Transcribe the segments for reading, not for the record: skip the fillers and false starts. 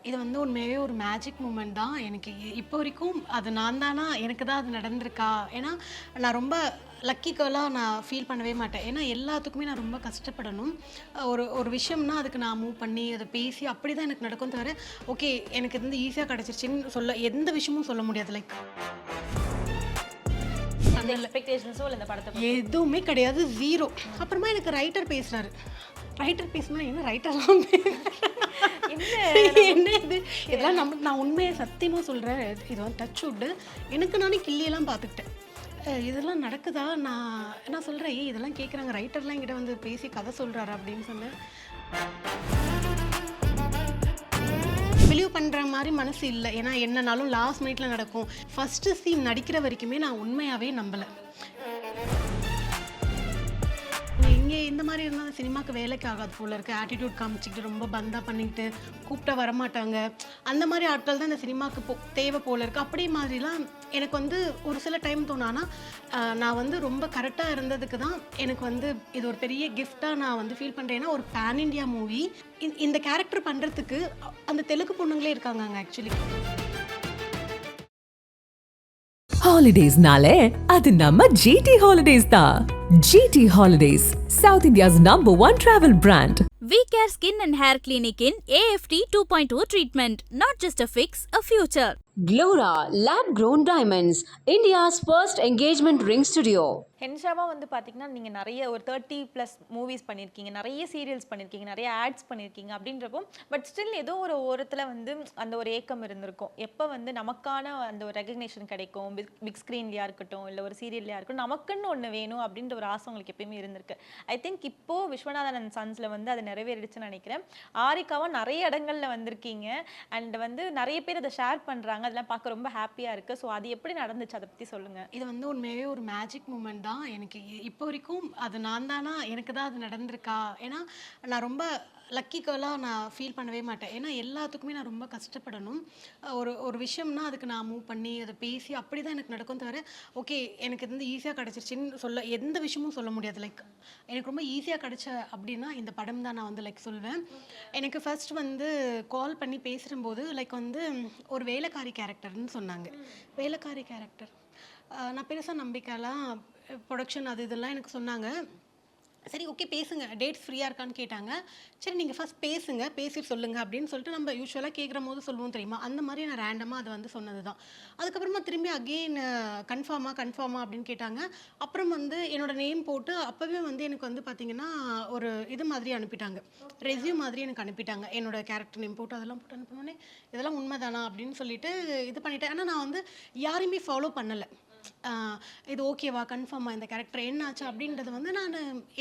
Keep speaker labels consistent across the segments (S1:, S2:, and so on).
S1: இது வந்து உண்மையாகவே ஒரு மேஜிக் மூமெண்ட் தான். எனக்கு இப்போ வரைக்கும் அது நான் தானா, எனக்கு தான் அது நடந்திருக்கா? ஏன்னா நான் ரொம்ப லக்கி கேர்ளாக நான் ஃபீல் பண்ணவே மாட்டேன். ஏன்னா எல்லாத்துக்குமே நான் ரொம்ப கஷ்டப்படணும். ஒரு ஒரு விஷயம்னா அதுக்கு நான் மூவ் பண்ணி அதை பேசி அப்படி தான் எனக்கு நடக்கும் தவிர, ஓகே எனக்கு இது வந்து ஈஸியாக கிடச்சிருச்சுன்னு சொல்ல எந்த விஷயமும் சொல்ல முடியாது. லைக்
S2: எந்த எக்ஸ்பெக்டேஷன்ஸோ இல்ல இந்த படத்தை பத்தி?
S1: எதுவுமே கிடையாது, ஜீரோ. அப்புறமா எனக்கு ரைட்டர் பேசுறாரு. ரைட்டர் பேசினா என்ன ரைட்டர்லாம் என்ன இது இதெல்லாம் நான் உண்மையை சத்தியமாக சொல்கிறேன். இது வந்து டச் வுட்டு. எனக்கு நானே கிள்ளியெல்லாம் பார்த்துக்கிட்டேன். இதெல்லாம் நடக்குதா? நான் சொல்கிறேன், இதெல்லாம் கேட்குறாங்க, ரைட்டர்லாம் என்கிட்ட வந்து பேசி கதை சொல்கிறாரு அப்படின்னு சொன்னேன். பிலீவ் பண்ணுற மாதிரி மனசு இல்லை. ஏன்னா என்னன்னாலும் லாஸ்ட் மினிட்ல நடக்கும். ஃபஸ்ட்டு சீன் நடிக்கிற வரைக்குமே நான் உண்மையாகவே நம்பலை. இங்கே இந்த மாதிரி இருந்தால் சினிமாவுக்கு வேலைக்கு ஆகாது போல இருக்குது. ஆட்டிடியூட் காமிச்சிக்கிட்டு ரொம்ப பந்தா பண்ணிக்கிட்டு கூப்பிட்டா வரமாட்டாங்க. அந்த மாதிரி ஆட்கள் தான் இந்த சினிமாவுக்கு தேவை போல இருக்குது. அப்படி மாதிரிலாம் எனக்கு வந்து ஒரு சில டைம் தோணானா நான் வந்து ரொம்ப கரெக்டாக இருந்ததுக்கு தான் எனக்கு வந்து இது ஒரு பெரிய கிஃப்டாக நான் வந்து ஃபீல் பண்ணுறேன்னா, ஒரு பேன் இண்டியா மூவி இந்த கேரக்டர் பண்ணுறதுக்கு அந்த தெலுங்கு பொண்ணுங்களே இருக்காங்க அங்கே actually.
S3: Holidays-nale, adu namma GT Holidays da. GT Holidays, South India's #1 travel brand.
S4: V-Care Skin and Hair Clinic in AFT 2.0 treatment. Not just a fix, a future.
S5: Glora Lab Grown Diamonds, India's first engagement ring studio.
S2: ஹென்ஷாவா வந்து பார்த்தீங்கன்னா நீங்கள் நிறைய ஒரு 30+ movies பண்ணியிருக்கீங்க, நிறைய serials பண்ணியிருக்கீங்க, நிறைய ads பண்ணியிருக்கீங்க. அப்படின்றப்போ பட் ஸ்டில் ஏதோ ஒரு ஓரத்தில் வந்து அந்த ஒரு ஏக்கம் இருந்திருக்கும். எப்போ வந்து நமக்கான அந்த ஒரு ரெகக்னேஷன் கிடைக்கும், பிக் ஸ்க்ரீன்லையா இருக்கட்டும் இல்லை ஒரு சீரியல்லையா இருக்கட்டும், நமக்குன்னு ஒன்று வேணும் அப்படின்ற ஒரு ஆசை உங்களுக்கு எப்பயுமே இருந்திருக்கு. ஐ திங்க் இப்போது விஸ்வநாதன் அண்ட் சன்ஸில் வந்து அது நிறைவேறிடுச்சுன்னு நினைக்கிறேன். ஆரிக்காவும் நிறைய இடங்களில் வந்திருக்கீங்க அண்ட் வந்து நிறைய பேர் அதை ஷேர் பண்ணுறாங்க. அதெல்லாம் பார்க்க ரொம்ப ஹாப்பியாக இருக்குது. ஸோ அது எப்படி நடந்துச்சு, அதை பற்றி சொல்லுங்கள்.
S1: இது வந்து உண்மையாகவே ஒரு மேஜிக் மூமெண்ட் தான். எனக்கு இப்போ வரைக்கும் அது நான் தானா, எனக்கு தான் அது நடந்திருக்கா? ஏன்னா நான் ரொம்ப லக்கி கேர்ளாக நான் ஃபீல் பண்ணவே மாட்டேன். ஏன்னா எல்லாத்துக்குமே நான் ரொம்ப கஷ்டப்படணும். ஒரு விஷயம்னா அதுக்கு நான் மூவ் பண்ணி அதை பேசி அப்படி தான் எனக்கு நடக்கும் தவிர, ஓகே எனக்கு இது வந்து ஈஸியாக கிடச்சிருச்சுன்னு சொல்ல எந்த விஷயமும் சொல்ல முடியாது. லைக் எனக்கு ரொம்ப ஈஸியாக கிடச்ச அப்படின்னா இந்த படம் தான் நான் வந்து லைக் சொல்வேன். எனக்கு ஃபர்ஸ்ட் வந்து கால் பண்ணி பேசும்போது லைக் வந்து ஒரு வேலைக்காரி கேரக்டர்னு சொன்னாங்க. வேலைக்காரி கேரக்டர் நான் பெருசாக நம்பிக்கைலாம் ப்ரொடக்ஷன் அது இதெல்லாம் எனக்கு சொன்னாங்க. சரி ஓகே பேசுங்க, டேட்ஸ் ஃப்ரீயாக இருக்கான்னு கேட்டாங்க. சரி நீங்கள் ஃபஸ்ட் பேசுங்க, பேசிட்டு சொல்லுங்கள் அப்படின்னு சொல்லிட்டு நம்ம யூஸ்வலாக கேட்குற போது சொல்லுவோம் தெரியுமா, அந்த மாதிரி நான் ரேண்டமாக அது வந்து சொன்னது தான். அதுக்கப்புறமா திரும்பி அகெயின் கன்ஃபார்மா அப்படின்னு கேட்டாங்க. அப்புறம் வந்து என்னோட நேம் போட்டு அப்போவே வந்து எனக்கு வந்து பார்த்திங்கன்னா ஒரு இது மாதிரி அனுப்பிட்டாங்க, ரெஸ்யூம் மாதிரி எனக்கு அனுப்பிட்டாங்க. என்னோட கேரக்டர் நேம் போட்டு அதெல்லாம் போட்டு அனுப்பினோடனே இதெல்லாம் உண்மைதானா அப்படின்னு சொல்லிட்டு இது பண்ணிட்டேன். ஆனால் நான் வந்து யாரையுமே ஃபாலோ பண்ணலை. இது ஓகேவா, கன்ஃபார்மாக இந்த கேரக்டர் என்னாச்சு அப்படின்றது வந்து நான்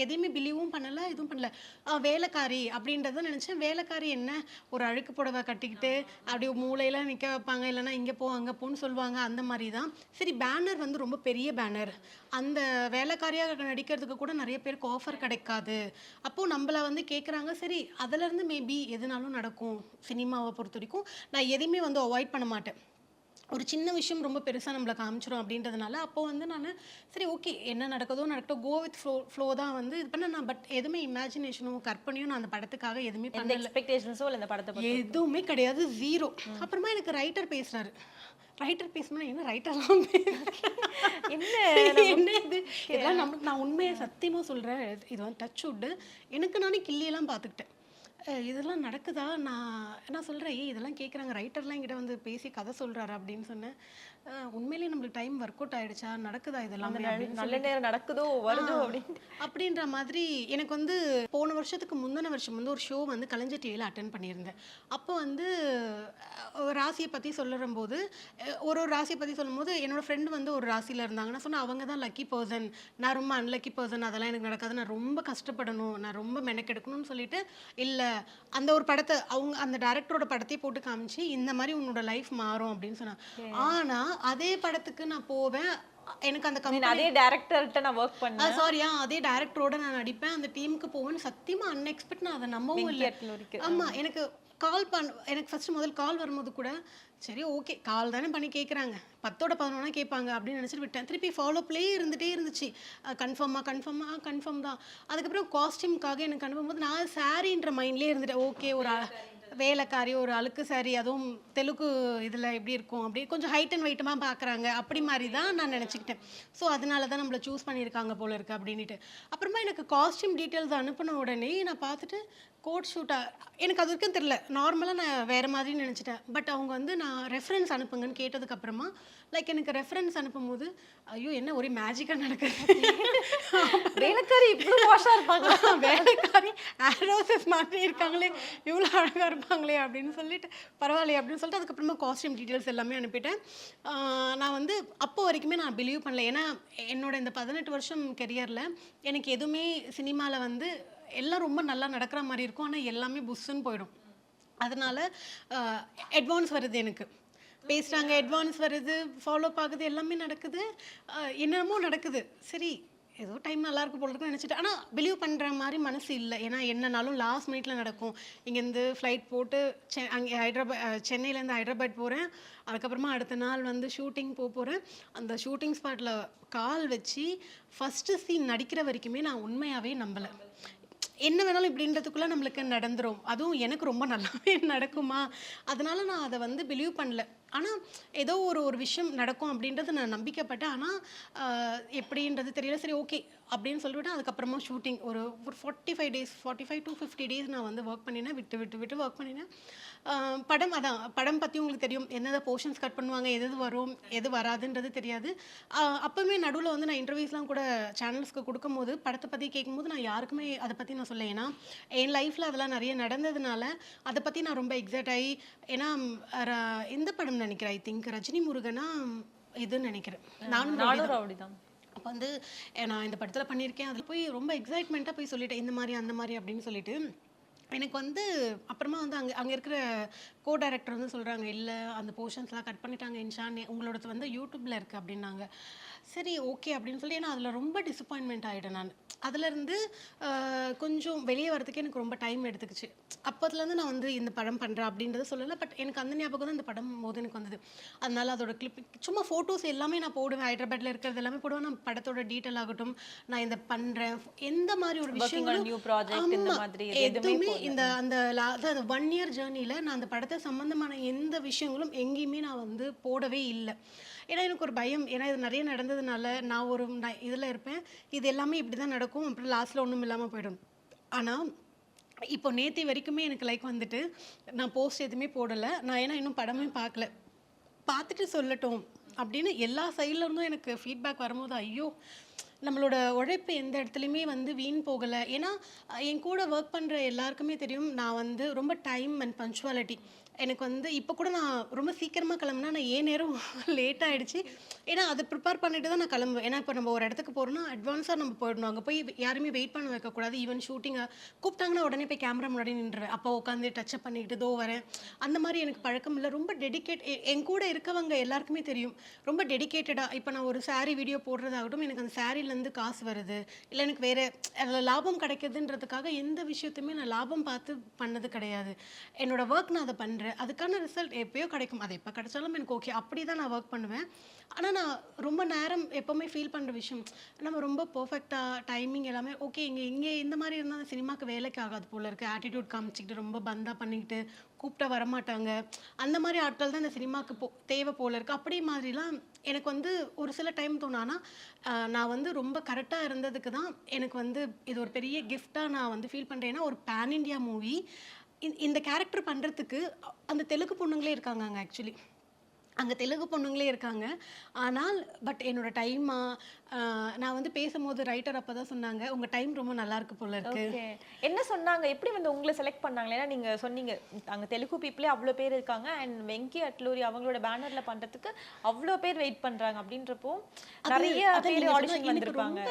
S1: எதையுமே பிலீவும் பண்ணலை, எதுவும் பண்ணல. வேலைக்காரி அப்படின்றத நினச்சேன். வேலைக்காரி என்ன, ஒரு அழுக்கு புடவை கட்டிக்கிட்டு அப்படி மூளையெல்லாம் நிற்க வைப்பாங்க, இல்லைனா இங்கே போ அங்கே போன்னு சொல்லுவாங்க, அந்த மாதிரி தான். சரி பேனர் வந்து ரொம்ப பெரிய பேனர், அந்த வேலைக்காரியாக நடிக்கிறதுக்கு கூட நிறைய பேருக்கு ஆஃபர் கிடைக்காது. அப்போது நம்மளை வந்து கேட்குறாங்க. சரி அதிலேருந்து மேபி எதுனாலும் நடக்கும். சினிமாவை பொறுத்த வரைக்கும் நான் எதையுமே வந்து அவாய்ட் பண்ண மாட்டேன். ஒரு சின்ன விஷயம் ரொம்ப பெருசாக நம்மளை காமிச்சிடும் அப்படின்றதுனால அப்போ வந்து நான் சரி ஓகே என்ன நடக்குதோ நடக்கட்டும், கோ வித் ஃப்ளோ தான் வந்து இது பண்ண. நான் பட் எதுவுமே இமேஜினேஷனும் கற்பனையும் நான் அந்த படத்துக்காக எதுவுமே
S2: எந்த
S1: பண்ணல.
S2: எக்ஸ்பெக்டேஷன்ஸோ இல்லை இந்த படத்தை பத்தி?
S1: எதுவுமே கிடையாது, ஜீரோ. அப்புறமா எனக்கு ரைட்டர் பேசுறாரு. ரைட்டர் பேசணும்னா என்ன ரைட்டர்லாம் என்ன இது இதெல்லாம் நான் உண்மையை சத்தியமாக சொல்கிறேன். இது வந்து டச் வுட்டு. எனக்கு நானே கிள்ளியெல்லாம் பார்த்துக்கிட்டேன். இதெல்லாம் நடக்குதா? நான் சொல்கிறேன், இதெல்லாம் கேட்குறாங்க, ரைட்டர்லாம் என்கிட்ட வந்து பேசி கதை சொல்கிறாரு அப்படின்னு சொன்னேன். உண்மையிலேயே நம்மளுக்கு டைம் ஒர்க் அவுட் ஆகிடுச்சா, நடக்குதா இதெல்லாம்
S2: நல்ல நேரம் நடக்குதோ வருதோ
S1: அப்படின்ற மாதிரி. எனக்கு வந்து போன வருஷத்துக்கு முந்தின வருஷம் வந்து ஒரு ஷோ வந்து கலைஞர் டிவியில் அட்டென்ட் பண்ணியிருந்தேன். அப்போ வந்து ராசியை பற்றி சொல்லும்போது ஒரு ராசியை பற்றி சொல்லும்போது என்னோடய ஃப்ரெண்டு வந்து ஒரு ராசியில் இருந்தாங்க. நான் சொன்னேன் அவங்க தான் லக்கி பர்சன், நான் ரொம்ப அன்லக்கி பர்சன், அதெல்லாம் எனக்கு நடக்காது, நான் ரொம்ப கஷ்டப்படணும், நான் ரொம்ப மெனக்கெடுக்கணும்னு சொல்லிட்டு, இல்லை அந்த ஒரு படத்தை அவங்க அந்த டைரக்டரோட படத்தையே போட்டு காமிச்சு இந்த மாதிரி உன்னோட லைஃப் மாறும் அப்படின்னு சொன்னாங்க. ஆனால் அதே படத்துக்கு நான் போவேன், எனக்கு அந்த
S2: அதே டைரக்டர்கிட்ட நான் ஒர்க் பண்ணேன்.
S1: சாரியா அதே டைரக்டரோட நான் நடிப்பேன், அந்த டீமுக்கு போவேன்னு சத்தியமாக அன்எக்ஸ்பெக்ட். நான் அதை நம்பவும் இல்லை. ஆமாம், எனக்கு எனக்கு ஃபர்ஸ்ட் முதல் கால் வரும்போது கூட சரி ஓகே கால் தானே பண்ணி கேட்குறாங்க, 10ஓட 11 கேட்பாங்க அப்படின்னு நினச்சிட்டு விட்டேன். திருப்பி ஃபாலோப்லே இருந்துகிட்டே இருந்துச்சு. கன்ஃபார்ம் தான். அதுக்கப்புறம் காஸ்டியூம்காக எனக்கு அனுப்பும்போது நான் சாரின்ற மைண்ட்லேயே இருந்துட்டேன். ஓகே ஒரு வேலைக்காரி ஒரு அழுக்கு சாரி, அதுவும் தெலுங்கு இதில் எப்படி இருக்கும் அப்படி கொஞ்சம் ஹைட் அண்ட் வெயிட்டமாக பார்க்குறாங்க, அப்படி மாதிரி தான் நான் நினச்சிக்கிட்டேன். ஸோ அதனால தான் நம்மளை சூஸ் பண்ணியிருக்காங்க போல இருக்குது அப்படின்ட்டு. அப்புறமா எனக்கு காஸ்டியூம் டீட்டெயில்ஸ் அனுப்பின உடனே நான் பார்த்துட்டு கோட் ஷூட்டாக எனக்கு அது வரைக்கும் தெரில, நார்மலாக நான் வேறு மாதிரி நினச்சிட்டேன். பட் அவங்க வந்து நான் ரெஃபரன்ஸ் அனுப்புங்கன்னு கேட்டதுக்கப்புறமா லைக் எனக்கு ரெஃபரன்ஸ் அனுப்பும்போது ஐயோ என்ன ஒரே மேஜிக்காக நடக்குது.
S2: வேலைக்காரி இவ்வளோ வாஷாக இருப்பாங்க,
S1: வேலைக்காரி ஆரோசஸ் மாதிரி இருக்காங்களே, இவ்வளோ அழகாக இருப்பாங்களே அப்படின்னு சொல்லிட்டு பரவாயில்லையே அப்படின்னு சொல்லிட்டு அதுக்கப்புறமா காஸ்டியூம் டீட்டெயில்ஸ் எல்லாமே அனுப்பிட்டேன். நான் வந்து அப்போ வரைக்குமே நான் பிலீவ் பண்ணல. ஏன்னா என்னோட இந்த 18 வருஷம் கெரியரில் எனக்கு எதுவுமே சினிமாவில் வந்து எல்லாம் ரொம்ப நல்லா நடக்கிற மாதிரி இருக்கும், ஆனால் எல்லாமே புஷ்ஷுன்னு போயிடும். அதனால அட்வான்ஸ் வருது, எனக்கு பேசுகிறாங்க, அட்வான்ஸ் வருது, ஃபாலோ ஆகுது, எல்லாமே நடக்குது, என்னென்னமோ நடக்குது. சரி ஏதோ டைம் நல்லா இருக்கு போல இருக்குன்னு நினச்சிட்டு, ஆனால் பிலீவ் பண்ணுற மாதிரி மனசு இல்லை. ஏன்னா என்னன்னாலும் லாஸ்ட் மினிட்ல நடக்கும். இங்கேருந்து ஃப்ளைட் போட்டு அங்கே சென்னையிலேருந்து ஹைதராபாத் போகிறேன். அதுக்கப்புறமா அடுத்த நாள் வந்து ஷூட்டிங் போகிறேன். அந்த ஷூட்டிங் ஸ்பாட்டில் கால் வச்சு ஃபஸ்ட்டு சீன் நடிக்கிற வரைக்குமே நான் உண்மையாகவே நம்பலை. என்ன வேணாலும் இப்படின்றதுக்குள்ளே நம்மளுக்கு நடந்துரும், அதுவும் எனக்கு ரொம்ப நல்லாவே நடக்குமா, அதனால நான் அதை வந்து பிலீவ் பண்ணல. ஆனால் ஏதோ ஒரு விஷயம் நடக்கும் அப்படின்றது நான் நம்பிக்கைப்பட்டேன். ஆனால் எப்படின்றது தெரியல. சரி ஓகே அப்படின்னு சொல்லிவிட்டு அதுக்கப்புறமா ஷூட்டிங் ஒரு 45 டேஸ் 45 to 50 டேஸ் நான் வந்து ஒர்க் பண்ணினேன், விட்டு ஒர்க் பண்ணினேன். படம் அதான் படம் பற்றி உங்களுக்கு தெரியும், எந்தெந்த போர்ஷன்ஸ் கட் பண்ணுவாங்க, எது வரும் எது வராதுன்றது தெரியாது. அப்போவுமே நடுவில் வந்து நான் இன்டர்வியூஸ்லாம் கூட சேனல்ஸ்க்கு கொடுக்கும்போது படத்தை பற்றி கேட்கும்போது நான் யாருக்குமே அதை பற்றி நான் சொல்ல. ஏன்னா என் லைஃப்பில் அதெல்லாம் நிறைய நடந்ததுனால அதை பற்றி நான் ரொம்ப எக்ஸைட் ஆகி, ஏன்னா இந்த படம் நினைக்கிறேன், ஐ திங்க் ரஜினி முருகனா இதுன்னு நினைக்கிறேன், நானும்
S2: அப்படிதான்.
S1: அப்போ வந்து நான் இந்த படத்தில் பண்ணியிருக்கேன், அதில் போய் ரொம்ப எக்ஸைட்மெண்ட்டாக போய் சொல்லிட்டேன், இந்த மாதிரி அந்த மாதிரி அப்படின்னு சொல்லிட்டு. எனக்கு வந்து அப்புறமா வந்து அங்கே இருக்கிற கோ டைரக்டர் வந்து சொல்கிறாங்க, இல்லை அந்த போர்ஷன்ஸ்லாம் கட் பண்ணிட்டாங்க இன்ஷான், உங்களோடது வந்து யூடியூப்பில் இருக்குது அப்படின்னாங்க. சரி ஓகே அப்படின்னு சொல்லி, ஏன்னா அதில் ரொம்ப டிசப்பாயின்மெண்ட் ஆகிட்டேன் நான். அதுலேருந்து கொஞ்சம் வெளியே வரதுக்கு எனக்கு ரொம்ப டைம் எடுத்துக்கிச்சு. அப்போதுலேருந்து நான் வந்து இந்த படம் பண்ணுறேன் அப்படின்றத சொல்லலை. பட் எனக்கு அந்த ஞாபகம் தான் இந்த படம் போது எனக்கு வந்தது. அதனால அதோட கிளிப் சும்மா ஃபோட்டோஸ் எல்லாமே நான் போடுவேன், ஹைதராபாத்தில் இருக்கிறது எல்லாமே போடுவேன். நான் படத்தோட டீட்டெயில் ஆகட்டும், நான் இதை பண்ணுறேன், எந்த மாதிரி ஒரு விஷயங்களும் எதுவுமே இந்த அந்த 1 year ஜேர்னியில் நான் அந்த படத்தை சம்மந்தமான எந்த விஷயங்களும் எங்கேயுமே நான் வந்து போடவே இல்லை. ஏன்னா எனக்கு ஒரு பயம், ஏன்னா இது நிறைய நடந்ததுனால நான் ஒரு இதில் இருப்பேன், இது எல்லாமே இப்படி தான் நடக்கும், அப்புறம் லாஸ்ட்டில் ஒன்றும் இல்லாமல் போயிடும். ஆனால் இப்போ நேற்று வரைக்குமே எனக்கு லைக் வந்துட்டு நான் போஸ்ட் எதுவுமே போடலை. நான் ஏன்னா இன்னும் படமே பார்க்கல, பார்த்துட்டு சொல்லட்டும் அப்படின்னு எல்லா சைட்லேருந்தும் எனக்கு ஃபீட்பேக் வரும்போது ஐயோ நம்மளோட உழைப்பு எந்த இடத்துலையுமே வந்து வீண் போகலை. ஏன்னா என் கூட ஒர்க் பண்ணுற எல்லாருக்குமே தெரியும், நான் வந்து ரொம்ப டைம் அண்ட் பங்க்சுவாலிட்டி. எனக்கு வந்து இப்போ கூட நான் ரொம்ப சீக்கிரமாக கிளம்புனா நான் ஏன் நேரம் லேட் ஆகிடுச்சு, ஏன்னா அதை ப்ரிப்பேர் பண்ணிட்டு தான் நான் கிளம்புவேன். ஏன்னா இப்போ நம்ம ஒரு இடத்துக்கு போகிறோம்னா அட்வான்ஸாக நம்ம போயிடணும், அங்கே போய் யாருமே வெயிட் பண்ண வைக்கக்கூடாது. ஈவன் ஷூட்டிங்கை கூப்பிட்டாங்கன்னா உடனே போய் கேமரா முன்னாடி நின்றுவேன், அப்போ உட்காந்து டச்சப் பண்ணிக்கிட்டு தோ வரேன். அந்த மாதிரி எனக்கு பழக்கம் இல்லை. ரொம்ப என் கூட இருக்கவங்க எல்லாருக்குமே தெரியும், ரொம்ப டெடிக்கேட்டடாக. இப்போ நான் ஒரு சாரீ வீடியோ போடுறதாகட்டும், எனக்கு அந்த சாரீலேருந்து காசு வருது, இல்லை எனக்கு வேறு அதில் லாபம் கிடைக்குதுன்றதுக்காக எந்த விஷயத்தையுமே நான் லாபம் பார்த்து பண்ணது கிடையாது. என்னோடய ஒர்க் நான் அதை பண்ணுறேன், அதுக்கான ரிசல்ட் எப்போயோ கிடைக்கும், அது எப்போ கிடைச்சாலும் எனக்கு ஓகே, அப்படி தான் நான் ஒர்க் பண்ணுவேன். ஆனால் நான் ரொம்ப நேரம் எப்போவுமே ஃபீல் பண்ணுற விஷயம், நம்ம ரொம்ப பர்ஃபெக்டாக டைமிங் எல்லாமே ஓகே, இங்கே இந்த மாதிரி இருந்தால் அந்த சினிமாவுக்கு வேலைக்கு ஆகாது போல் இருக்குது. ஆட்டிடியூட் காமிச்சிக்கிட்டு ரொம்ப பந்தா பண்ணிக்கிட்டு கூப்பிட்டா வரமாட்டாங்க, அந்த மாதிரி ஆட்கள் தான் இந்த சினிமாவுக்கு தேவை போல் இருக்குது. அப்படி மாதிரிலாம் எனக்கு வந்து ஒரு சில டைம் தோணானா நான் வந்து ரொம்ப கரெக்டாக இருந்ததுக்கு தான் எனக்கு வந்து இது ஒரு பெரிய கிஃப்டாக நான் வந்து ஃபீல் பண்ணுறேன். ஏன்னா ஒரு பேன் இண்டியா மூவி இந்த கேரக்டர் பண்ணுறதுக்கு அந்த தெலுங்கு பொண்ணுங்களே இருக்காங்க அங்கே, ஆக்சுவலி அங்கே தெலுங்கு பொண்ணுங்களே இருக்காங்க. ஆனால் பட் என்னோட நான் வந்து பேசும்போது ரைட்டர் அப்போ தான் சொன்னாங்க, உங்கள் டைம் ரொம்ப நல்லா இருக்கு போல இருக்கு.
S2: என்ன சொன்னாங்க, எப்படி வந்து உங்களை செலக்ட் பண்ணாங்களே? ஏன்னா நீங்கள் சொன்னீங்க அங்கே தெலுங்கு பீப்புளே அவ்வளோ பேர் இருக்காங்க, அண்ட் வெங்கி அட்லூரி அவங்களோட பேனரில் பண்ணுறதுக்கு அவ்வளோ பேர் வெயிட் பண்ணுறாங்க. அப்படின்றப்போ நிறைய பேர் ஆடிஷன் வந்திருப்பாங்க.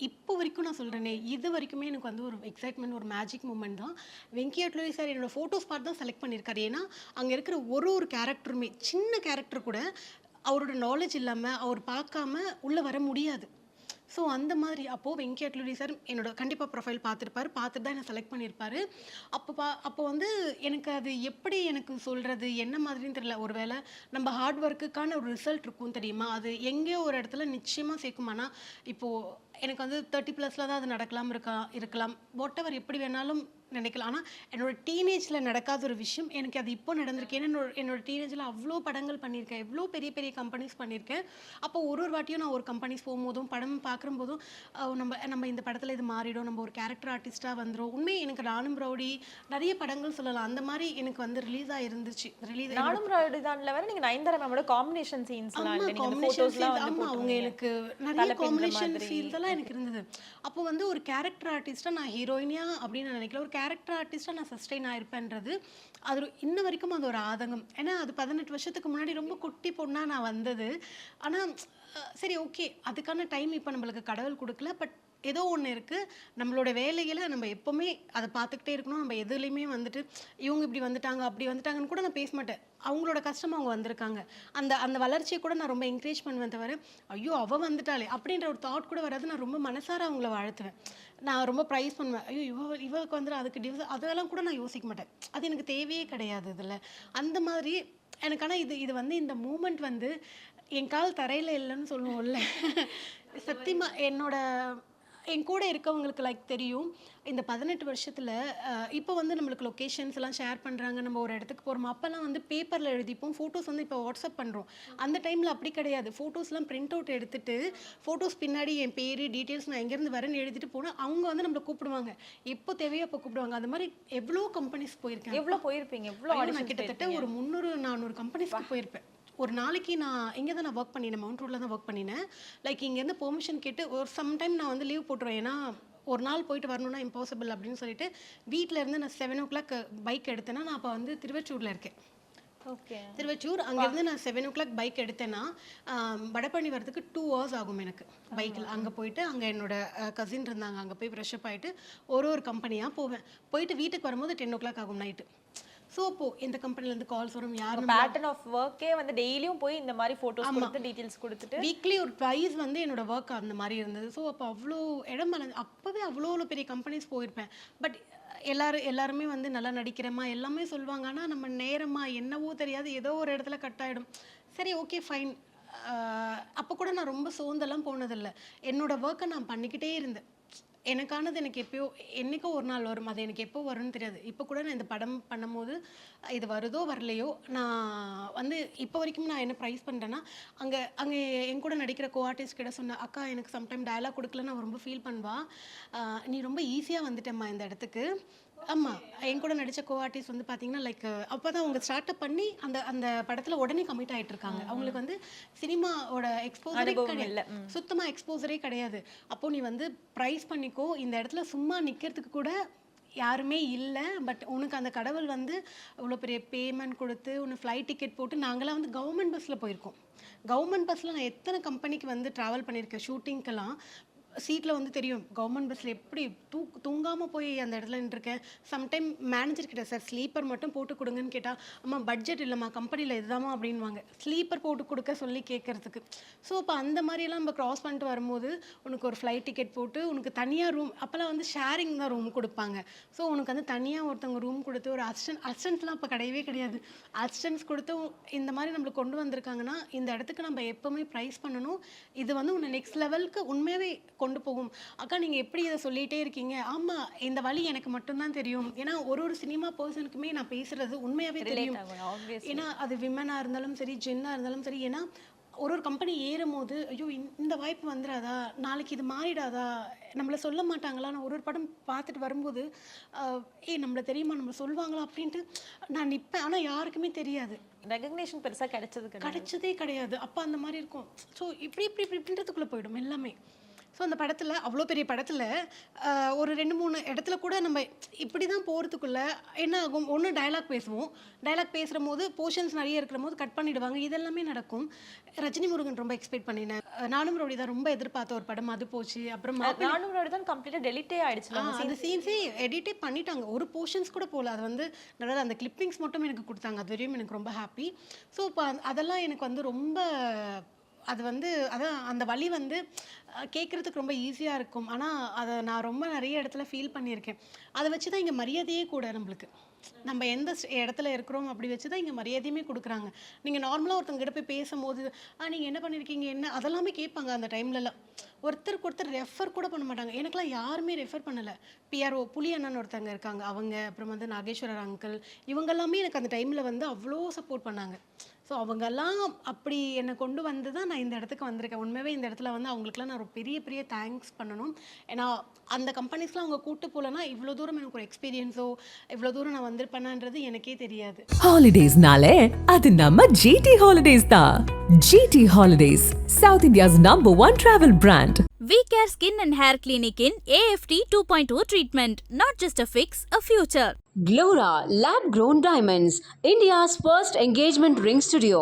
S1: இப்போ வரைக்கும் நான் சொல்கிறேனே, இது வரைக்குமே எனக்கு வந்து ஒரு எக்ஸைட்மெண்ட், ஒரு மேஜிக் மூமெண்ட் தான். வெங்கி அட்லூரி சார் என்னோட ஃபோட்டோஸ் பார்த்து தான் செலக்ட் பண்ணியிருக்காரு. ஏன்னா அங்கே இருக்கிற ஒரு கேரக்டருமே, சின்ன கேரக்டர் கூட அவரோட நாலேஜ் இல்லாமல் அவர் பார்க்காம உள்ளே வர முடியாது. ஸோ அந்த மாதிரி அப்போது வெங்கி அட்லூரி சார் என்னோட கண்டிப்பாக ப்ரொஃபைல் பார்த்துட்டு தான் என்னை செலக்ட் பண்ணியிருப்பார். அப்போ வந்து எனக்கு அது எப்படி எனக்கு சொல்கிறது என்ன மாதிரின்னு தெரியல. ஒரு வேளை நம்ம ஹார்ட் ஒர்க்குக்கான ஒரு ரிசல்ட் இருக்கும் தெரியுமா, அது எங்கேயோ ஒரு இடத்துல நிச்சயமாக சேர்க்குமானா, இப்போது எனக்கு வந்து 30+ தான் அது இருக்கலாம் வாட் எப்படி வேணாலும் நினைக்கலாம். ஆனால் என்னோட டீனேஜில் நடக்காத ஒரு விஷயம் எனக்கு அது இப்போ நடந்திருக்கு. ஏன்னா என்னோட டீனேஜில் அவ்வளோ படங்கள் பண்ணியிருக்கேன், எவ்வளோ பெரிய பெரிய கம்பெனிஸ் பண்ணியிருக்கேன். அப்போ ஒரு வாட்டியும் நான் ஒரு கம்பெனிஸ் போகும்போதும் படம் பார்க்குற போதும் நம்ம இந்த படத்தில் இது மாறிடும், நம்ம ஒரு கேரக்டர் ஆர்டிஸ்ட்டாக வந்துடும். உண்மை எனக்கு நானும் ரவுடி நிறைய படங்கள் சொல்லலாம், அந்த மாதிரி எனக்கு வந்து ரிலீஸ் ஆயிருந்துச்சு.
S2: நானும் ரவுடி தான்ல வேற நீங்க நயன்தாரா மேமோட காம்பினேஷன் சீன்ஸ்லாம் இல்ல நீங்க போட்டோஸ்லாம் வந்து
S1: ஆமா அவங்க எனக்கு நிறைய காம்பினேஷன் சீன்ஸ் எல்லாம் எனக்கு இருந்தது. அப்போ வந்து ஒரு கேரக்டர் ஆர்டிஸ்ட்டாக நான் ஹீரோயினியா அப்படின்னு நான் நினைக்கல, ஒரு கேரக்டர் ஆர்டிஸ்ட்டாக நான் சஸ்டெயின் ஆயிருப்பேன்றது அது இன்ன வரைக்கும் அது ஒரு ஆதங்கம். ஏன்னா அது 18 வருஷத்துக்கு முன்னாடி ரொம்ப குட்டி பொண்ணாக நான் வந்தது. ஆனால் சரி ஓகே, அதுக்கான டைம் இப்போ நம்மளுக்கு கடவுள் கொடுக்கல. பட் ஏதோ ஒன்று இருக்குது, நம்மளோட வேலையில் நம்ம எப்போவுமே அதை பார்த்துக்கிட்டே இருக்கணும். நம்ம எதுலேயுமே வந்துட்டு இவங்க இப்படி வந்துட்டாங்க அப்படி வந்துட்டாங்கன்னு கூட நான் பேச மாட்டேன். அவங்களோட கஷ்டமாக அவங்க வந்திருக்காங்க, அந்த வளர்ச்சியை கூட நான் ரொம்ப என்கரேஜ் பண்ணுவேன் தவிர ஐயோ அவள் வந்துட்டாளே அப்படின்ற ஒரு தாட் கூட வராது. நான் ரொம்ப மனசார அவங்கள வாழ்த்துவேன், நான் ரொம்ப ப்ரைஸ் பண்ணுவேன். ஐயோ இவளுக்கு வந்துடும் அதுக்கு டிவோர்ஸ் அதெல்லாம் கூட நான் யோசிக்க மாட்டேன், அது எனக்கு தேவையே கிடையாது இதில் அந்த மாதிரி எனக்கு. ஆனால் இது வந்து இந்த மூமெண்ட் வந்து என் கால் தரையில் இல்லைன்னு சொல்லுவோம்ல, சத்தியமாக என் கூட இருக்கவங்களுக்கு லைக் தெரியும். இந்த 18 வருஷத்தில் இப்போ வந்து நம்மளுக்கு லொக்கேஷன்ஸ் எல்லாம் ஷேர் பண்ணுறாங்க, நம்ம ஒரு இடத்துக்கு போகிறோம். அப்போல்லாம் வந்து பேப்பரில் எழுதிப்போம், ஃபோட்டோஸ் வந்து இப்போ வாட்ஸ்அப் பண்ணுறோம். அந்த டைமில் அப்படி கிடையாது. ஃபோட்டோஸ்லாம் பிரிண்ட் அவுட் எடுத்துட்டு ஃபோட்டோஸ் பின்னாடி என் பேர் டீட்டெயில்ஸ் நான் எங்கேருந்து வரேன்னு எழுதிட்டு போனால் அவங்க வந்து நம்மளை கூப்பிடுவாங்க, எப்போ தேவையோ அப்போ கூப்பிடுவாங்க. அந்த மாதிரி எவ்வளோ கம்பெனிஸ் போயிருக்கேன்.
S2: எவ்வளோ போயிருப்பீங்க? எவ்வளோ?
S1: நான் கிட்டத்தட்ட ஒரு 300-400 கம்பெனிஸ்க்கு போயிருப்பேன். ஒரு நாளைக்கு நான் இங்கே தான் நான் ஒர்க் பண்ணினேன், மவுண்ட் ரோடில் தான் ஒர்க் பண்ணினேன். லைக் இங்கேருந்து பெர்மிஷன் கேட்டு ஒரு சம்டைம் நான் வந்து லீவ் போட்டுருவேன், ஏன்னா ஒரு நாள் போயிட்டு வரணும்னா இம்பாசிபிள் அப்படின்னு சொல்லிட்டு வீட்டில் இருந்து நான் 7 o'clock பைக் எடுத்தேன்னா நான் அப்போ வந்து திருவச்சூரில் இருக்கேன்.
S2: ஓகே, திருவச்சூர்.
S1: அங்கேருந்து நான் 7 o'clock பைக் எடுத்தேன்னா வடபழனி வரதுக்கு 2 hours ஆகும் எனக்கு பைக்கில். அங்கே போயிட்டு அங்கே என்னோட கசின் இருந்தாங்க, அங்கே போய் ஃப்ரெஷ்அப் ஆகிட்டு ஒரு கம்பெனியாக போவேன். போயிட்டு வீட்டுக்கு வரும்போது 10 o'clock ஆகும் நைட்டு. ஸோ அப்போது இந்த கம்பெனிலேருந்து கால்ஸ் வரும், யாரும்
S2: பேட்டர்ன் ஆஃப் ஒர்க்கே வந்து டெய்லியும் போய் இந்த மாதிரி ஃபோட்டோஸ் கொடுத்து டீட்டெயில்ஸ் கொடுத்துட்டு
S1: வீக்லி ஒரு ட்வைஸ் வந்து என்னோட ஒர்க் அந்த மாதிரி இருந்தது. ஸோ அப்போ அவ்வளோ இடம் அப்போவே அவ்வளோ பெரிய கம்பெனிஸ் போயிருப்பேன். பட் எல்லாருமே வந்து நல்லா நடிக்கிறேம்மா எல்லாமே சொல்லுவாங்க, ஆனால் நம்ம நேரமா என்னவோ தெரியாது ஏதோ ஒரு இடத்துல கட் ஆகிடும். சரி ஓகே ஃபைன். அப்போ கூட நான் ரொம்ப சோர்ந்தெல்லாம் போனதில்லை, என்னோட ஒர்க்கை நான் பண்ணிக்கிட்டே இருந்தேன். எனக்கானது எனக்கு எப்பயோ என்றைக்கோ ஒரு நாள் வரும், அது எனக்கு எப்போ வரும்னு தெரியாது. இப்போ கூட நான் இந்த படம் பண்ணும்போது இது வருதோ வரலையோ, நான் வந்து இப்போ வரைக்கும் நான் என்ன ப்ரைஸ் பண்ணுறேன்னா, அங்கே என் கூட நடிக்கிற ஆர்டிஸ்ட் கிட்ட சொன்னேன், அக்கா எனக்கு சம்டைம் டயலாக் கொடுக்கல நான் ரொம்ப ஃபீல் பண்ணுவா, நீ ரொம்ப ஈஸியாக வந்துட்டேம்மா இந்த இடத்துக்கு. ஆமாம், என் கூட நடித்த ஆர்டிஸ்ட் வந்து பார்த்தீங்கன்னா லைக் அப்போ தான் அவங்க ஸ்டார்ட் அப் பண்ணி அந்த படத்தில் உடனே கமிட் ஆகிட்டு இருக்காங்க. அவங்களுக்கு வந்து சினிமாவோட எக்ஸ்போசரே கிடையாது, சுத்தமாக எக்ஸ்போசரே கிடையாது. அப்போது நீ வந்து ப்ரைஸ் பண்ணிக்கோ, இந்த இடத்துல சும்மா நிற்கிறதுக்கு கூட யாருமே இல்லை. பட் உனக்கு அந்த கடவுள் வந்து இவ்வளோ பெரிய பேமெண்ட் கொடுத்து உன்னை ஃப்ளைட் டிக்கெட் போட்டு, நாங்களாம் வந்து கவர்மெண்ட் பஸ்ஸில் போயிருக்கோம். கவர்மெண்ட் பஸ்ஸில் நான் எத்தனை கம்பெனிக்கு வந்து ட்ராவல் பண்ணியிருக்கேன் ஷூட்டிங்க்கெல்லாம். சீட்டில் வந்து தெரியும் கவர்மெண்ட் பஸ்ஸில் எப்படி தூங்காமல் போய் அந்த இடத்துல நின்றுருக்கேன். சம்டைம் மேனேஜர் கிட்ட சார் ஸ்லீப்பர் மட்டும் போட்டு கொடுங்கன்னு கேட்டால், அம்மா பட்ஜெட் இல்லைம்மா கம்பெனியில் இதுதாம்மா அப்படின்வாங்க, ஸ்லீப்பர் போட்டு கொடுக்க சொல்லி கேட்குறதுக்கு. ஸோ அப்போ அந்த மாதிரியெல்லாம் நம்ம க்ராஸ் பண்ணிட்டு வரும்போது உனக்கு ஒரு ஃப்ளைட் டிக்கெட் போட்டு உனக்கு தனியாக ரூம், அப்போல்லாம் வந்து ஷேரிங் தான் ரூம் கொடுப்பாங்க. ஸோ உனக்கு வந்து தனியாக ஒருத்தவங்க ரூம் கொடுத்து ஒரு அசிஸ்டன்ட்லாம் அப்போ கிடையவே கிடையாது, அசிஸ்டன்ஸ் கொடுத்து இந்த மாதிரி நம்மளுக்கு கொண்டு வந்திருக்காங்கன்னா இந்த இடத்துக்கு நம்ம எப்போவுமே ப்ரைஸ் பண்ணணும். இது வந்து உன்னை நெக்ஸ்ட் லெவலுக்கு உண்மையாகவே கொண்டு போகும். அக்கா நீங்கள் எப்படி இதை சொல்லிகிட்டே இருக்கீங்க? ஆமாம், இந்த வழி எனக்கு மட்டும்தான் தெரியும். ஏன்னா ஒரு சினிமா பர்சனுக்குமே நான் பேசுகிறது உண்மையாகவே தெரியும். ஏன்னா அது விமனாக இருந்தாலும் சரி, ஜென்னாக இருந்தாலும் சரி. ஏன்னா ஒரு கம்பெனி ஏறும் போது ஐயோ இந்த வாய்ப்பு வந்துடாதா, நாளைக்கு இது மாறிடாதா, நம்மளை சொல்ல மாட்டாங்களா, நான் ஒரு படம் பார்த்துட்டு வரும்போது நம்மளை தெரியுமா, நம்மளை சொல்லுவாங்களா அப்படின்ட்டு நான் நிற்பேன். ஆனால் யாருக்குமே தெரியாது,
S2: ரெகக்னேஷன் பெருசாக கிடைச்சதே
S1: கிடையாது. அப்போ அந்த மாதிரி இருக்கும். ஸோ இப்படின்றதுக்குள்ளே போயிடும் எல்லாமே. ஸோ அந்த படத்தில் அவ்வளோ பெரிய படத்தில் ஒரு 2-3 இடத்துல கூட நம்ம இப்படி தான் போகிறதுக்குள்ளே என்ன ஆகும், ஒன்று டயலாக் பேசுவோம், டயலாக் பேசுகிற போது போர்ஷன்ஸ் நிறைய இருக்கிற போது கட் பண்ணிவிடுவாங்க, இதெல்லாமே நடக்கும். ரஜினி முருகன் ரொம்ப எக்ஸ்பெக்ட் பண்ணினேன், நானும் ரவுடி தான் ரொம்ப எதிர்பார்த்த ஒரு படம், அது போச்சு. அப்புறம்
S2: நானும் ரவுடி தான் கம்ப்ளீட்டாக டெலிட்டே ஆகிடுச்சு,
S1: அந்த சீன்ஸே எடிட்டே பண்ணிட்டாங்க, ஒரு போர்ஷன்ஸ் கூட போகல. அது வந்து நல்லது, அந்த கிளிப்பிங்ஸ் மட்டும் எனக்கு கொடுத்தாங்க, அது வரையும் எனக்கு ரொம்ப ஹாப்பி. ஸோ இப்போ அதெல்லாம் எனக்கு வந்து ரொம்ப அது வந்து அதான் அந்த வலி வந்து கேட்குறதுக்கு ரொம்ப ஈஸியாக இருக்கும். ஆனால் அதை நான் ரொம்ப நிறைய இடத்துல ஃபீல் பண்ணியிருக்கேன். அதை வச்சு தான் இங்கே மரியாதையே கூட நம்மளுக்கு. நம்ம எந்த இடத்துல இருக்கிறோம் அப்படி வச்சு தான் இங்கே மரியாதையுமே கொடுக்குறாங்க. நீங்கள் நார்மலாக ஒருத்தவங்க போய் பேசும்போது நீங்கள் என்ன பண்ணியிருக்கீங்க என்ன அதெல்லாமே கேட்பாங்க. அந்த டைம்லலாம் ஒருத்தருக்கு ஒருத்தர் ரெஃபர் கூட பண்ண மாட்டாங்க. எனக்கெல்லாம் யாருமே ரெஃபர் பண்ணலை. பிஆர்ஓ புலி அண்ணன் ஒருத்தங்க இருக்காங்க, அவங்க, அப்புறம் வந்து நாகேஸ்வரர் அங்கிள், இவங்க எல்லாமே எனக்கு அந்த டைமில் வந்து அவ்வளோ சப்போர்ட் பண்ணாங்க. ஸோ அவங்கெல்லாம் அப்படி என்னை கொண்டு வந்து தான் நான் இந்த இடத்துக்கு வந்திருக்கேன். உண்மையாகவே இந்த இடத்துல வந்து அவங்களுக்குலாம் நான் ஒரு பெரிய பெரிய தேங்க்ஸ் பண்ணணும். ஏன்னா அந்த கம்பெனிஸ்லாம் அவங்க கூட்டு போகலன்னா இவ்வளோ தூரம் எனக்கு ஒரு எக்ஸ்பீரியன்ஸோ இவ்வளோ தூரம் நான் வந்திருப்பேனான்றது எனக்கே தெரியாது.
S3: Holidays-nale அது நம்ம GT Holidays தான். GT Holidays, South India's #1 travel brand.
S4: We Care Skin and Hair Clinic in AFT 2.0 treatment. Not just a fix, a future.
S5: Glora Lab Grown Diamonds, India's first engagement ring studio.